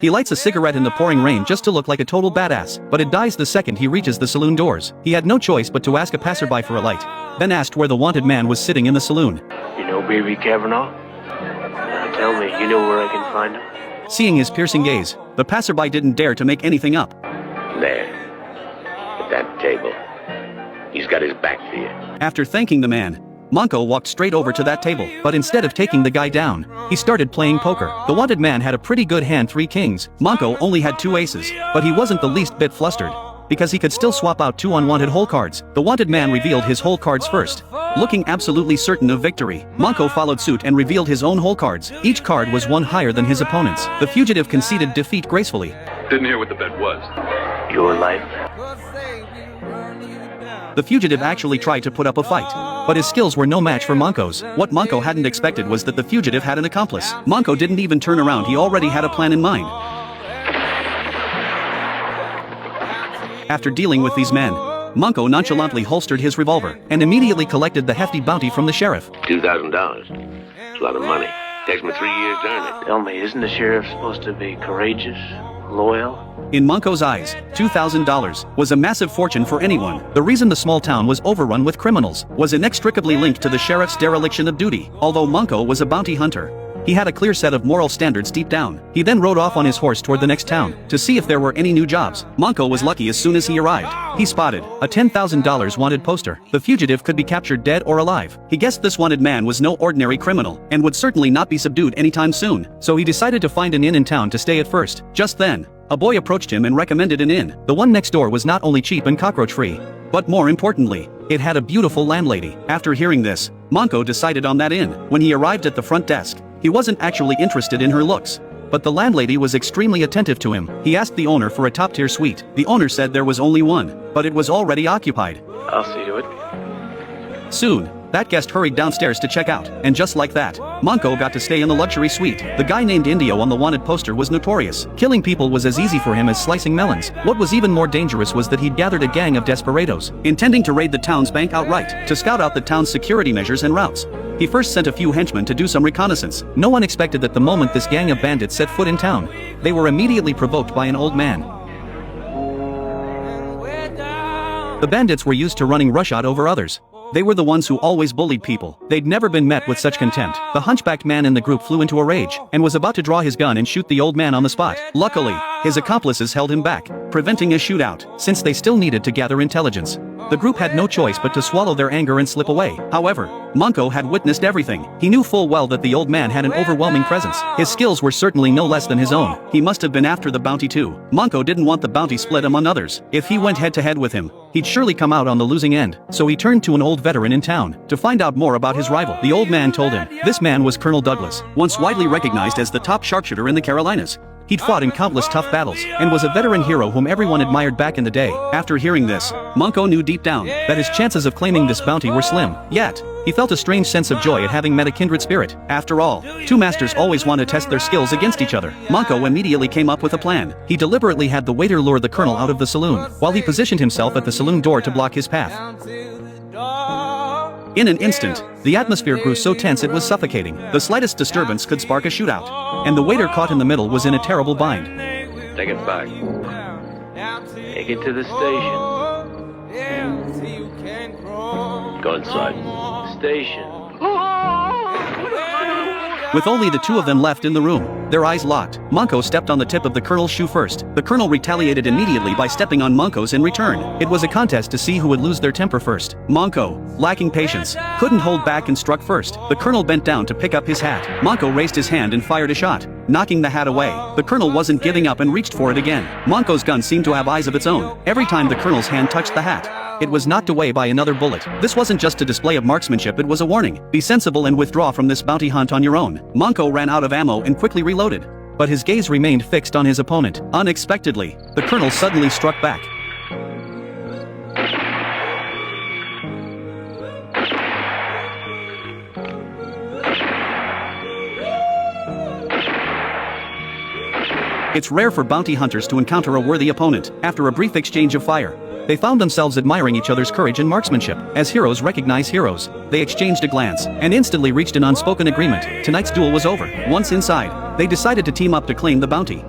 He lights a cigarette in the pouring rain just to look like a total badass, but it dies the second he reaches the saloon doors. He had no choice but to ask a passerby for a light, then asked where the wanted man was sitting in the saloon. You know Baby Kavanaugh? Now tell me, you know where I can find him? Seeing his piercing gaze, the passerby didn't dare to make anything up. There. At that table. He's got his back to you. After thanking the man, Monko walked straight over to that table, but instead of taking the guy down, he started playing poker. The wanted man had a pretty good hand, 3 kings. Monko only had 2 aces, but he wasn't the least bit flustered, because he could still swap out 2 unwanted whole cards. The wanted man revealed his whole cards first. Looking absolutely certain of victory, Monko followed suit and revealed his own whole cards. Each card was 1 higher than his opponent's. The fugitive conceded defeat gracefully. Didn't hear what the bet was. Your life? The fugitive actually tried to put up a fight, but his skills were no match for Monko's. What Monko hadn't expected was that the fugitive had an accomplice. Monko didn't even turn around, he already had a plan in mind. After dealing with these men, Monko nonchalantly holstered his revolver and immediately collected the hefty bounty from the sheriff. $2,000. It's a lot of money. Takes me 3 years to earn it. Tell me, isn't the sheriff supposed to be courageous, loyal? In Monko's eyes, $2,000 was a massive fortune for anyone. The reason the small town was overrun with criminals was inextricably linked to the sheriff's dereliction of duty. Although Monko was a bounty hunter, he had a clear set of moral standards deep down. He then rode off on his horse toward the next town to see if there were any new jobs. Monko was lucky as soon as he arrived. He spotted a $10,000 wanted poster. The fugitive could be captured dead or alive. He guessed this wanted man was no ordinary criminal and would certainly not be subdued anytime soon, so he decided to find an inn in town to stay at first. Just then, a boy approached him and recommended an inn. The one next door was not only cheap and cockroach-free, but more importantly, it had a beautiful landlady. After hearing this, Monko decided on that inn. When he arrived at the front desk, he wasn't actually interested in her looks, but the landlady was extremely attentive to him. He asked the owner for a top-tier suite. The owner said there was only one, but it was already occupied. I'll see to it. Soon, that guest hurried downstairs to check out, and just like that, Monko got to stay in the luxury suite. The guy named Indio on the wanted poster was notorious. Killing people was as easy for him as slicing melons. What was even more dangerous was that he'd gathered a gang of desperados, intending to raid the town's bank outright. To scout out the town's security measures and routes, he first sent a few henchmen to do some reconnaissance. No one expected that the moment this gang of bandits set foot in town, they were immediately provoked by an old man. The bandits were used to running roughshod over others. They were the ones who always bullied people. They'd never been met with such contempt. The hunchbacked man in the group flew into a rage and was about to draw his gun and shoot the old man on the spot. Luckily, his accomplices held him back, preventing a shootout, since they still needed to gather intelligence. The group had no choice but to swallow their anger and slip away. However, Monko had witnessed everything. He knew full well that the old man had an overwhelming presence. His skills were certainly no less than his own. He must have been after the bounty too. Monko didn't want the bounty split among others. If he went head-to-head with him, he'd surely come out on the losing end. So he turned to an old veteran in town to find out more about his rival. The old man told him this man was Colonel Douglas, once widely recognized as the top sharpshooter in the Carolinas. He'd fought in countless tough battles, and was a veteran hero whom everyone admired back in the day. After hearing this, Monko knew deep down that his chances of claiming this bounty were slim. Yet, he felt a strange sense of joy at having met a kindred spirit. After all, two masters always want to test their skills against each other. Monko immediately came up with a plan. He deliberately had the waiter lure the colonel out of the saloon, while he positioned himself at the saloon door to block his path. In an instant, the atmosphere grew so tense it was suffocating. The slightest disturbance could spark a shootout, and the waiter caught in the middle was in a terrible bind. Take it back. Take it to the station. Go inside. Station. With only the two of them left in the room, their eyes locked, Monko stepped on the tip of the colonel's shoe first. The colonel retaliated immediately by stepping on Monko's in return. It was a contest to see who would lose their temper first. Monko, lacking patience, couldn't hold back and struck first. The colonel bent down to pick up his hat. Monko raised his hand and fired a shot, knocking the hat away. The colonel wasn't giving up and reached for it again. Monko's gun seemed to have eyes of its own. Every time the colonel's hand touched the hat, it was knocked away by another bullet. This wasn't just a display of marksmanship, it was a warning. Be sensible and withdraw from this bounty hunt on your own. Monko ran out of ammo and quickly reloaded, but his gaze remained fixed on his opponent. Unexpectedly, the colonel suddenly struck back. It's rare for bounty hunters to encounter a worthy opponent. After a brief exchange of fire, they found themselves admiring each other's courage and marksmanship. As heroes recognize heroes, they exchanged a glance and instantly reached an unspoken agreement. Tonight's duel was over. Once inside, they decided to team up to claim the bounty.